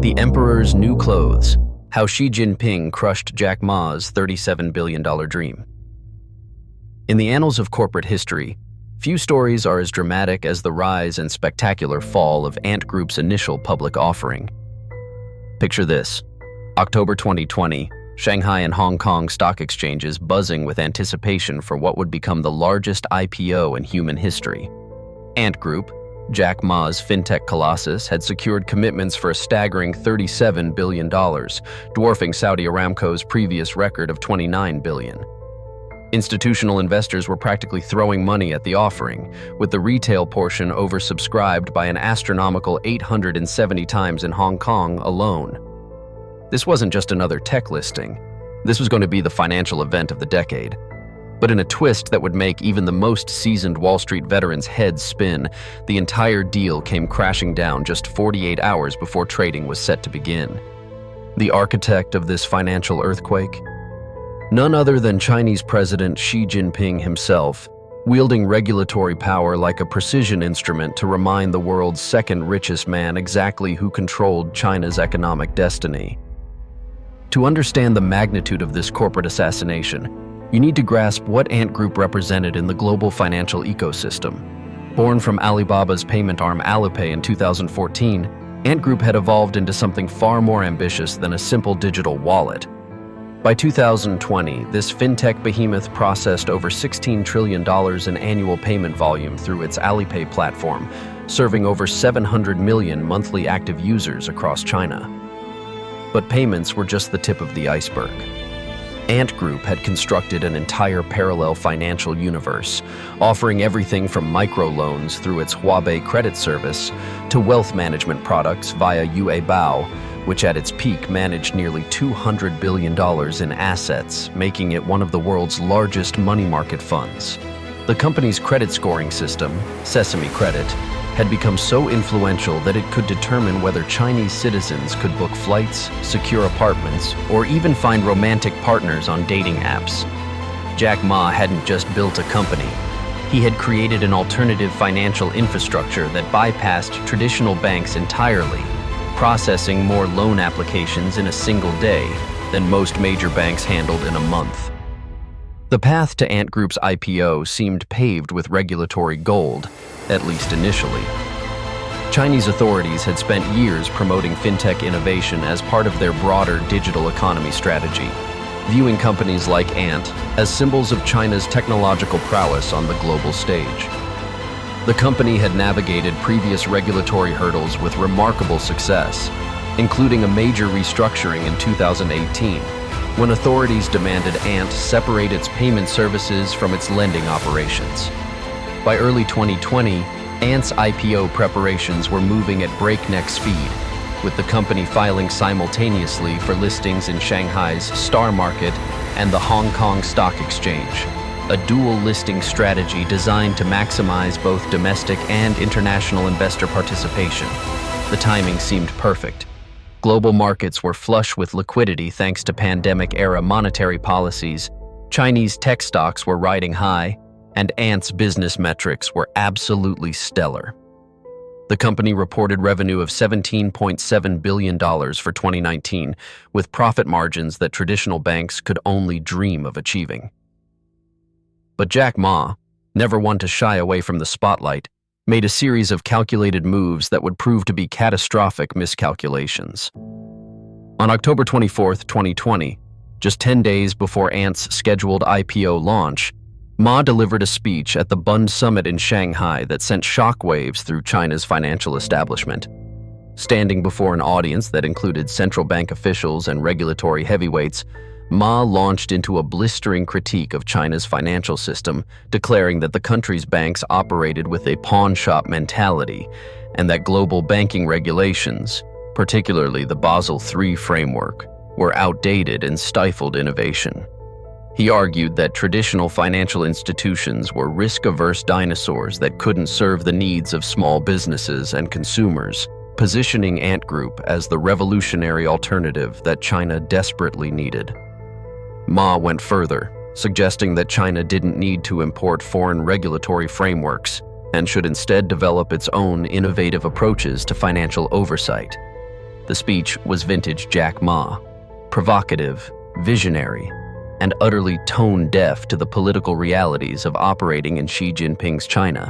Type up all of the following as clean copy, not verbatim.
The Emperor's New Clothes: How Xi Jinping Crushed Jack Ma's $37 billion dream. In the annals of corporate history, few stories are as dramatic as the rise and spectacular fall of Ant Group's initial public offering. Picture this: October 2020, Shanghai and Hong Kong stock exchanges buzzing with anticipation for what would become the largest IPO in human history. Ant Group, Jack Ma's fintech colossus, had secured commitments for a staggering $37 billion, dwarfing Saudi Aramco's previous record of $29 billion. Institutional investors were practically throwing money at the offering, with the retail portion oversubscribed by an astronomical 870 times in Hong Kong alone. This wasn't just another tech listing. This was going to be the financial event of the decade. But in a twist that would make even the most seasoned Wall Street veterans' heads spin, the entire deal came crashing down just 48 hours before trading was set to begin. The architect of this financial earthquake? None other than Chinese President Xi Jinping himself, wielding regulatory power like a precision instrument to remind the world's second richest man exactly who controlled China's economic destiny. To understand the magnitude of this corporate assassination, you need to grasp what Ant Group represented in the global financial ecosystem. Born from Alibaba's payment arm Alipay in 2014, Ant Group had evolved into something far more ambitious than a simple digital wallet. By 2020, this fintech behemoth processed over $16 trillion in annual payment volume through its Alipay platform, serving over 700 million monthly active users across China. But payments were just the tip of the iceberg. Ant Group had constructed an entire parallel financial universe, offering everything from microloans through its Huabei credit service to wealth management products via Yuebao, which at its peak managed nearly $200 billion in assets, making it one of the world's largest money market funds. The company's credit scoring system, Sesame Credit, had become so influential that it could determine whether Chinese citizens could book flights, secure apartments, or even find romantic partners on dating apps. Jack Ma hadn't just built a company. He had created an alternative financial infrastructure that bypassed traditional banks entirely, processing more loan applications in a single day than most major banks handled in a month. The path to Ant Group's IPO seemed paved with regulatory gold, at least initially. Chinese authorities had spent years promoting fintech innovation as part of their broader digital economy strategy, viewing companies like Ant as symbols of China's technological prowess on the global stage. The company had navigated previous regulatory hurdles with remarkable success, including a major restructuring in 2018, when authorities demanded Ant separate its payment services from its lending operations. By early 2020, Ant's IPO preparations were moving at breakneck speed, with the company filing simultaneously for listings in Shanghai's Star Market and the Hong Kong Stock Exchange, a dual listing strategy designed to maximize both domestic and international investor participation. The timing seemed perfect. Global markets were flush with liquidity thanks to pandemic-era monetary policies, Chinese tech stocks were riding high, and Ant's business metrics were absolutely stellar. The company reported revenue of $17.7 billion for 2019, with profit margins that traditional banks could only dream of achieving. But Jack Ma, never one to shy away from the spotlight, made a series of calculated moves that would prove to be catastrophic miscalculations. On October 24, 2020, just 10 days before Ant's scheduled IPO launch, Ma delivered a speech at the Bund Summit in Shanghai that sent shockwaves through China's financial establishment. Standing before an audience that included central bank officials and regulatory heavyweights, Ma launched into a blistering critique of China's financial system, declaring that the country's banks operated with a pawn shop mentality and that global banking regulations, particularly the Basel III framework, were outdated and stifled innovation. He argued that traditional financial institutions were risk-averse dinosaurs that couldn't serve the needs of small businesses and consumers, positioning Ant Group as the revolutionary alternative that China desperately needed. Ma went further, suggesting that China didn't need to import foreign regulatory frameworks and should instead develop its own innovative approaches to financial oversight. The speech was vintage Jack Ma, provocative, visionary, and utterly tone-deaf to the political realities of operating in Xi Jinping's China.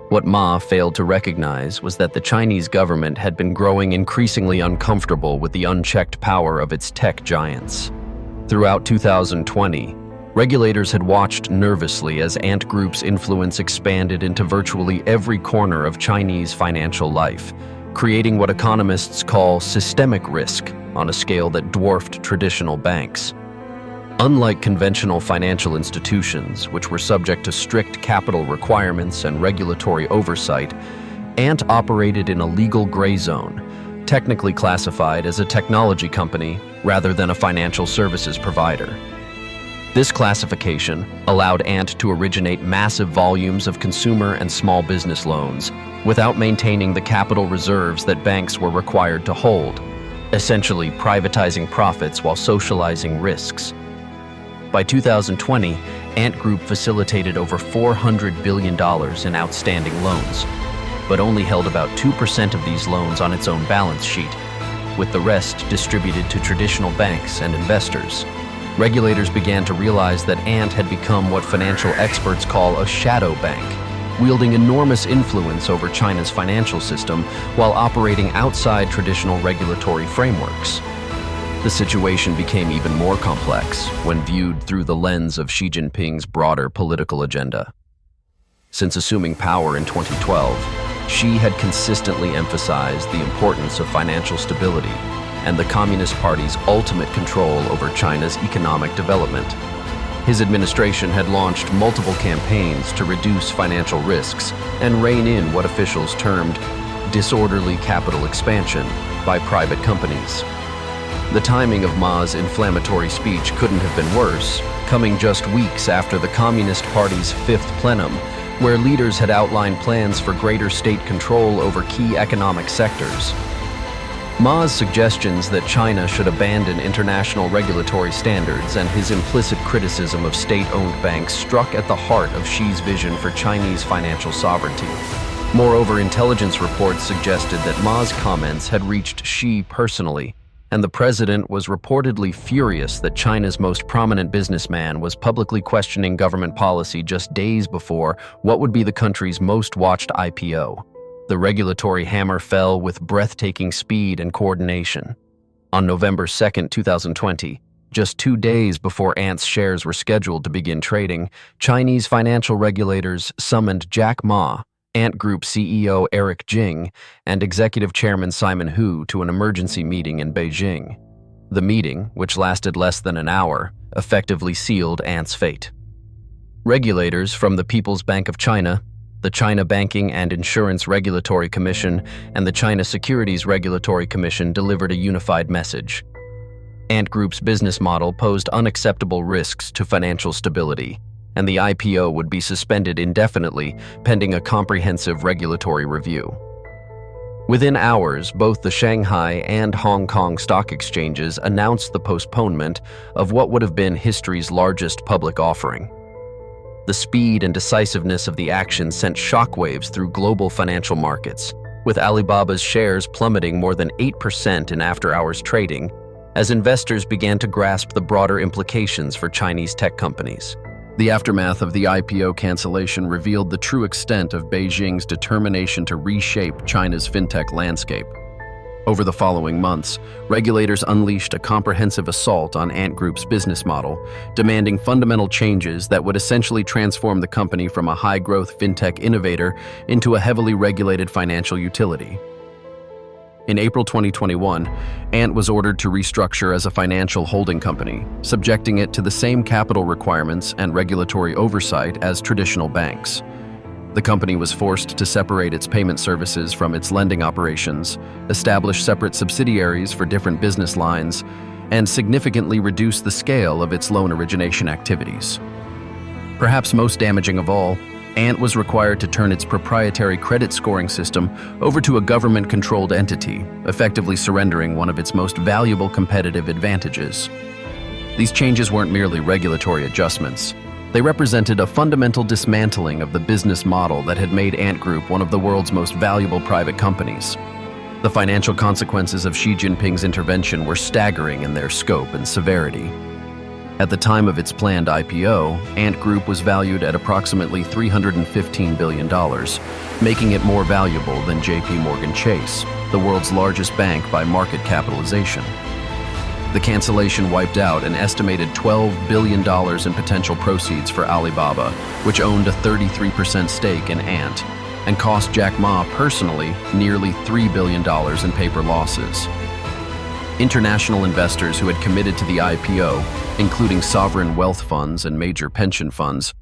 What Ma failed to recognize was that the Chinese government had been growing increasingly uncomfortable with the unchecked power of its tech giants. Throughout 2020, regulators had watched nervously as Ant Group's influence expanded into virtually every corner of Chinese financial life, creating what economists call systemic risk on a scale that dwarfed traditional banks. Unlike conventional financial institutions, which were subject to strict capital requirements and regulatory oversight, Ant operated in a legal gray zone, technically classified as a technology company rather than a financial services provider. This classification allowed Ant to originate massive volumes of consumer and small business loans without maintaining the capital reserves that banks were required to hold, essentially privatizing profits while socializing risks. By 2020, Ant Group facilitated over $400 billion in outstanding loans, but only held about 2% of these loans on its own balance sheet, with the rest distributed to traditional banks and investors. Regulators began to realize that Ant had become what financial experts call a shadow bank, wielding enormous influence over China's financial system while operating outside traditional regulatory frameworks. The situation became even more complex when viewed through the lens of Xi Jinping's broader political agenda. Since assuming power in 2012, Xi had consistently emphasized the importance of financial stability and the Communist Party's ultimate control over China's economic development. His administration had launched multiple campaigns to reduce financial risks and rein in what officials termed disorderly capital expansion by private companies. The timing of Ma's inflammatory speech couldn't have been worse, coming just weeks after the Communist Party's fifth plenum, where leaders had outlined plans for greater state control over key economic sectors. Ma's suggestions that China should abandon international regulatory standards and his implicit criticism of state-owned banks struck at the heart of Xi's vision for Chinese financial sovereignty. Moreover, intelligence reports suggested that Ma's comments had reached Xi personally, and the president was reportedly furious that China's most prominent businessman was publicly questioning government policy just days before what would be the country's most watched IPO. The regulatory hammer fell with breathtaking speed and coordination. On November 2, 2020, just 2 days before Ant's shares were scheduled to begin trading, Chinese financial regulators summoned Jack Ma, Ant Group CEO Eric Jing, and Executive Chairman Simon Hu to an emergency meeting in Beijing. The meeting, which lasted less than an hour, effectively sealed Ant's fate. Regulators from the People's Bank of China, the China Banking and Insurance Regulatory Commission, and the China Securities Regulatory Commission delivered a unified message. Ant Group's business model posed unacceptable risks to financial stability, and the IPO would be suspended indefinitely pending a comprehensive regulatory review. Within hours, both the Shanghai and Hong Kong stock exchanges announced the postponement of what would have been history's largest public offering. The speed and decisiveness of the action sent shockwaves through global financial markets, with Alibaba's shares plummeting more than 8% in after-hours trading, as investors began to grasp the broader implications for Chinese tech companies. The aftermath of the IPO cancellation revealed the true extent of Beijing's determination to reshape China's fintech landscape. Over the following months, regulators unleashed a comprehensive assault on Ant Group's business model, demanding fundamental changes that would essentially transform the company from a high-growth fintech innovator into a heavily regulated financial utility. In April 2021, Ant was ordered to restructure as a financial holding company, subjecting it to the same capital requirements and regulatory oversight as traditional banks. The company was forced to separate its payment services from its lending operations, establish separate subsidiaries for different business lines, and significantly reduce the scale of its loan origination activities. Perhaps most damaging of all, Ant was required to turn its proprietary credit scoring system over to a government-controlled entity, effectively surrendering one of its most valuable competitive advantages. These changes weren't merely regulatory adjustments. They represented a fundamental dismantling of the business model that had made Ant Group one of the world's most valuable private companies. The financial consequences of Xi Jinping's intervention were staggering in their scope and severity. At the time of its planned IPO, Ant Group was valued at approximately $315 billion, making it more valuable than JP Morgan Chase, the world's largest bank by market capitalization. The cancellation wiped out an estimated $12 billion in potential proceeds for Alibaba, which owned a 33% stake in Ant, and cost Jack Ma personally nearly $3 billion in paper losses. International investors who had committed to the IPO, including sovereign wealth funds and major pension funds,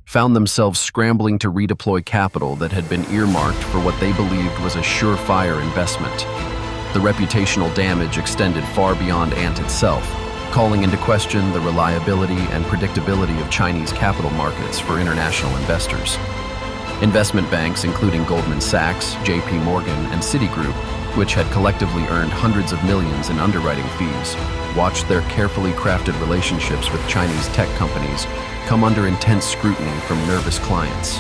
found themselves scrambling to redeploy capital that had been earmarked for what they believed was a surefire investment. The reputational damage extended far beyond Ant itself, calling into question the reliability and predictability of Chinese capital markets for international investors. Investment banks, including Goldman Sachs, JP Morgan, and Citigroup, which had collectively earned hundreds of millions in underwriting fees, watched their carefully crafted relationships with Chinese tech companies come under intense scrutiny from nervous clients.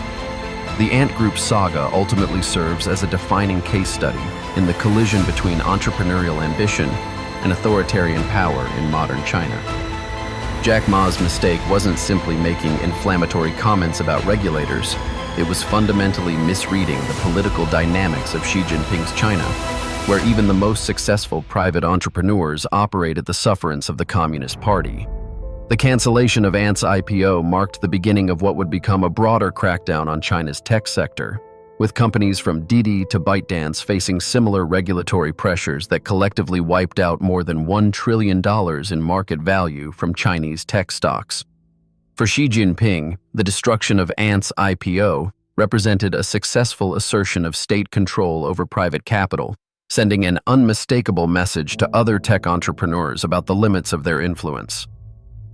The Ant Group saga ultimately serves as a defining case study in the collision between entrepreneurial ambition and authoritarian power in modern China. Jack Ma's mistake wasn't simply making inflammatory comments about regulators, it was fundamentally misreading the political dynamics of Xi Jinping's China, where even the most successful private entrepreneurs operate at the sufferance of the Communist Party. The cancellation of Ant's IPO marked the beginning of what would become a broader crackdown on China's tech sector, with companies from Didi to ByteDance facing similar regulatory pressures that collectively wiped out more than $1 trillion in market value from Chinese tech stocks. For Xi Jinping, the destruction of Ant's IPO represented a successful assertion of state control over private capital, sending an unmistakable message to other tech entrepreneurs about the limits of their influence.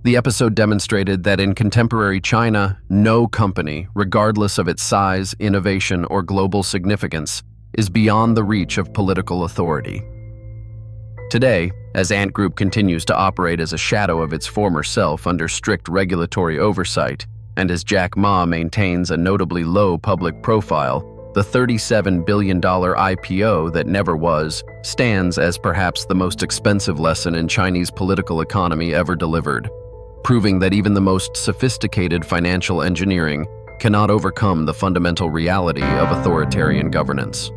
The episode demonstrated that in contemporary China, no company, regardless of its size, innovation, or global significance, is beyond the reach of political authority. Today, as Ant Group continues to operate as a shadow of its former self under strict regulatory oversight, and as Jack Ma maintains a notably low public profile, the $37 billion IPO that never was stands as perhaps the most expensive lesson in Chinese political economy ever delivered, proving that even the most sophisticated financial engineering cannot overcome the fundamental reality of authoritarian governance.